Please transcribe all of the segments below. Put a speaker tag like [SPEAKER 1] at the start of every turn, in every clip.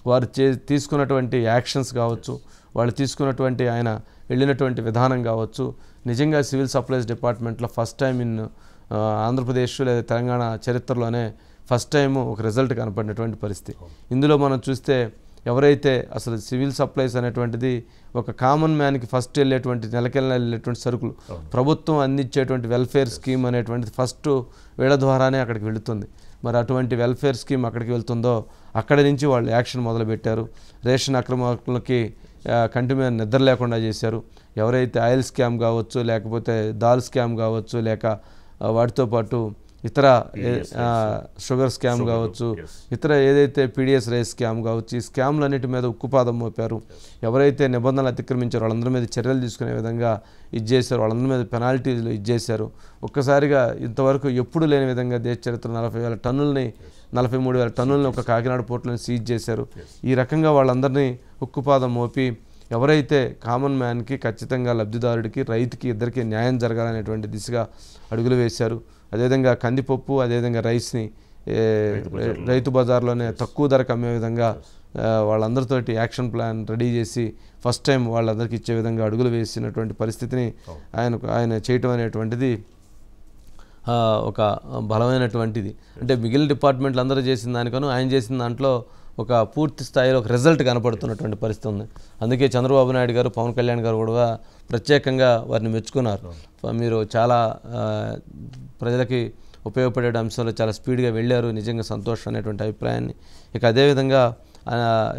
[SPEAKER 1] వారు తీసుకున్నటువంటి యాక్షన్స్ కావచ్చు, వాళ్ళు తీసుకున్నటువంటి ఆయన వెళ్ళినటువంటి విధానం కావచ్చు, నిజంగా సివిల్ సప్లైస్ డిపార్ట్మెంట్లో ఫస్ట్ టైం ఇన్ ఆంధ్రప్రదేశ్ లేదా తెలంగాణ చరిత్రలోనే ఫస్ట్ టైం ఒక రిజల్ట్ కనపడినటువంటి పరిస్థితి. ఇందులో మనం చూస్తే ఎవరైతే అసలు సివిల్ సప్లైస్ అనేటువంటిది ఒక కామన్ మ్యాన్కి ఫస్ట్ వెళ్ళేటువంటి నెలకెళ్ళ వెళ్ళేటువంటి సరుకులు ప్రభుత్వం అందించేటువంటి వెల్ఫేర్ స్కీమ్ అనేటువంటిది ఫస్ట్ వీళ్ళ ద్వారానే అక్కడికి వెళుతుంది. మరి అటువంటి వెల్ఫేర్ స్కీమ్ అక్కడికి వెళ్తుందో అక్కడి నుంచి వాళ్ళు యాక్షన్ మొదలుపెట్టారు. రేషన్ అక్రమార్కులకి కంటి మీద నిద్ర లేకుండా చేశారు. ఎవరైతే ఆయిల్ స్కామ్ కావచ్చు, లేకపోతే దాల్ స్కామ్ కావచ్చు, లేక వాటితో పాటు ఇతర షుగర్ స్కామ్ కావచ్చు, ఇతర ఏదైతే పీడిఎస్ రైస్ స్కామ్ కావచ్చు, ఈ స్కామ్లన్నిటి మీద ఉక్కుపాదం మోపారు. ఎవరైతే నిబంధనలు అతిక్రమించారో వాళ్ళందరి మీద చర్యలు తీసుకునే విధంగా ఇచ్చేశారు, వాళ్ళందరి మీద పెనాల్టీలు ఇచ్చేశారు. ఒక్కసారిగా ఇంతవరకు ఎప్పుడు లేని విధంగా దేశ చరిత్ర 40,000 టన్నులని 43,000 టన్నులని ఒక కాకినాడ పోర్టులను సీజ్ చేశారు. ఈ రకంగా వాళ్ళందరినీ ఉక్కుపాదం మోపి ఎవరైతే కామన్ మ్యాన్కి ఖచ్చితంగా లబ్ధిదారుడికి రైతుకి ఇద్దరికి న్యాయం జరగాలనేటువంటి దిశగా అడుగులు వేశారు. అదేవిధంగా కందిపప్పు, అదేవిధంగా రైస్ని రైతు బజార్లోనే తక్కువ ధరకు అమ్మే విధంగా వాళ్ళందరితోటి యాక్షన్ ప్లాన్ రెడీ చేసి ఫస్ట్ టైం వాళ్ళందరికీ ఇచ్చే విధంగా అడుగులు వేసినటువంటి పరిస్థితిని ఆయన చేయటం అనేటువంటిది ఒక బలమైనటువంటిది. అంటే మిగిలిన డిపార్ట్మెంట్లు అందరూ చేసిన దానికను ఆయన చేసిన దాంట్లో ఒక పూర్తి స్థాయిలో ఒక రిజల్ట్ కనపడుతున్నటువంటి పరిస్థితి ఉంది. అందుకే చంద్రబాబు నాయుడు గారు, పవన్ కళ్యాణ్ గారు కూడా ప్రత్యేకంగా వారిని మెచ్చుకున్నారు. మీరు చాలా ప్రజలకి ఉపయోగపడే అంశంలో చాలా స్పీడ్గా వెళ్ళారు, నిజంగా సంతోషం అనేటువంటి అభిప్రాయాన్ని. ఇక అదేవిధంగా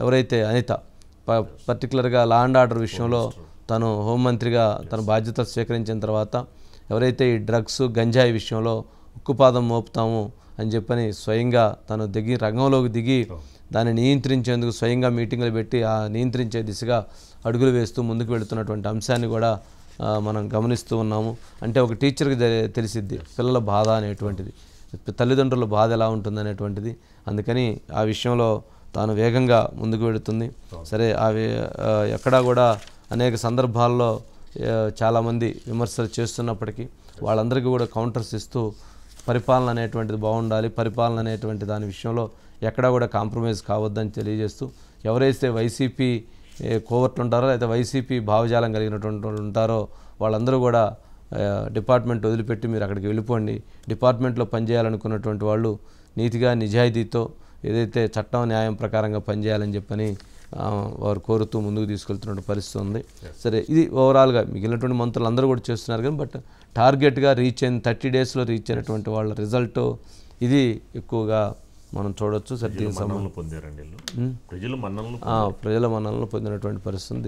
[SPEAKER 1] ఎవరైతే అనిత పర్టికులర్గా లా అండ్ ఆర్డర్ విషయంలో తను హోంమంత్రిగా తన బాధ్యతలు స్వీకరించిన తర్వాత ఎవరైతే ఈ డ్రగ్స్ గంజాయి విషయంలో ఉక్కుపాదం మోపుతాము అని చెప్పని స్వయంగా తను రంగంలోకి దిగి దాన్ని నియంత్రించేందుకు స్వయంగా మీటింగులు పెట్టి ఆ నియంత్రించే దిశగా అడుగులు వేస్తూ ముందుకు వెళుతున్నటువంటి అంశాన్ని కూడా మనం గమనిస్తూ ఉన్నాము. అంటే ఒక టీచర్కి తెలిసిద్ది పిల్లల బాధ అనేటువంటిది, తల్లిదండ్రుల బాధ ఎలా ఉంటుంది అనేటువంటిది. అందుకని ఆ విషయంలో తాను వేగంగా ముందుకు వెళుతుంది. సరే అవి ఎక్కడా కూడా అనేక సందర్భాల్లో చాలామంది విమర్శలు చేస్తున్నప్పటికీ వాళ్ళందరికీ కూడా కౌంటర్స్ ఇస్తూ పరిపాలన అనేటువంటిది బాగుండాలి, పరిపాలన అనేటువంటి దాని విషయంలో ఎక్కడా కూడా కాంప్రమైజ్ కావద్దని తెలియజేస్తూ ఎవరైతే వైసీపీ కోవర్ట్లు ఉంటారో లేదా వైసీపీ భావజాలం కలిగినటువంటి వాళ్ళు ఉంటారో వాళ్ళందరూ కూడా డిపార్ట్మెంట్ వదిలిపెట్టి మీరు అక్కడికి వెళ్ళిపోండి. డిపార్ట్మెంట్లో పనిచేయాలనుకున్నటువంటి వాళ్ళు నీతిగా నిజాయితీతో ఏదైతే చట్టం న్యాయం ప్రకారంగా పనిచేయాలని చెప్పని వారు కోరుతూ ముందుకు తీసుకెళ్తున్న పరిస్థితి ఉంది. సరే ఇది ఓవరాల్గా మిగిలినటువంటి మంత్రులు అందరూ కూడా చేస్తున్నారు కానీ బట్ టార్గెట్గా రీచ్ అయిన 30 డేస్లో రీచ్ అయినటువంటి వాళ్ళ రిజల్ట్ ఇది ఎక్కువగా మనం చూడొచ్చు. సరే ప్రజల మన్ననలు పొందినటువంటి పరిస్థితి.